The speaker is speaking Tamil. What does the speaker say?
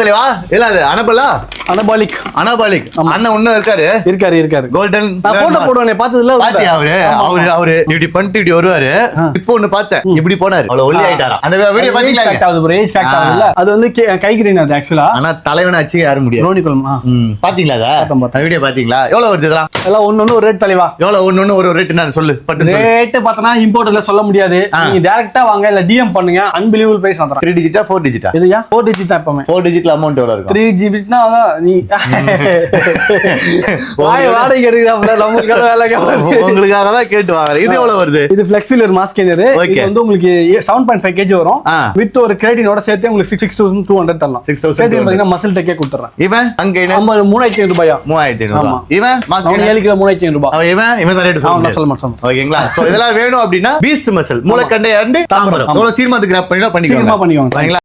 தலைவா இல்ல அது அனபாலிக் அண்ணன் ஒண்ணு இருக்காரு கோல்டன் நான் போட்டோ போடுவேனே பார்த்ததுல பாத்தியா அவரு இப்படி பண்ணிட்டு இப்படி வருவாரு. இப்போ ஒண்ணு பார்த்தேன் இப்படி போனாரு அவ்வளவு ஒல்லி ஆயிட்டாரா. அந்த வீடியோ பாத்தீங்களா? அது வந்து கை கிரீன் அது ஆக்சுவலா. ஆனா தலைவனை அச்சு யாரும் முடியாது. ரோனிகுலமா பாத்தீங்களா? அந்த வீடியோ பாத்தீங்களா? எவ்வளவு வருது இதெல்லாம்? எல்லாம் ஒண்ணு ஒரு ரேட் தலைவா. எவ்வளவு ஒண்ணு ஒரு ரேட் நான் சொல்லு. ரேட் பார்த்தனா இம்போர்ட்ல சொல்ல முடியாது. நீங்க டைரக்ட்டா வாங்க இல்ல டிஎம் பண்ணுங்க. அன்பிலீவபிள் பிரைஸ் நான் தரேன். 3 டிஜிட்டா 4 டிஜிட்டா? இதுயா 4 டிஜிட் தான் எப்பவுமே. 4 டிஜிட்ல அமௌண்ட் எவ்வளவு இருக்கும்? 3 ஜிபிஸ்னா நீ வாடகை எடுக்குதா நமக்கு வேலை உங்களுக்காக தான் கேட்டு வாங்குறேன். இது எவ்வளவு வருது? இது ஃப்ளெக்ஸிபிள் மாஸ்க் இது வந்து உங்களுக்கு 7.5 kg வரும். வித் ஒரு கிரெடினோட சேர்த்து உங்களுக்கு 6200 தரலாம். 6000 பாத்தீங்கன்னா மசில் டெக்கே கொடுத்துறேன். இவன் அங்க நம்ம 3500 ரூபாயா? 3500. இவன் மாஸ்க் 7 கிலோ 3500 ரூபாய். இவன் தான் ரேட் சொல்ல மாட்டேன். ஓகேங்களா? சோ இதெல்லாம் வேணும் அப்படினா பீஸ்ட் மசில் மூலக்கண்டை அண்ட் தாம்பரம். சீர்மாத்து கிராப் பண்ணிக்கலாம்.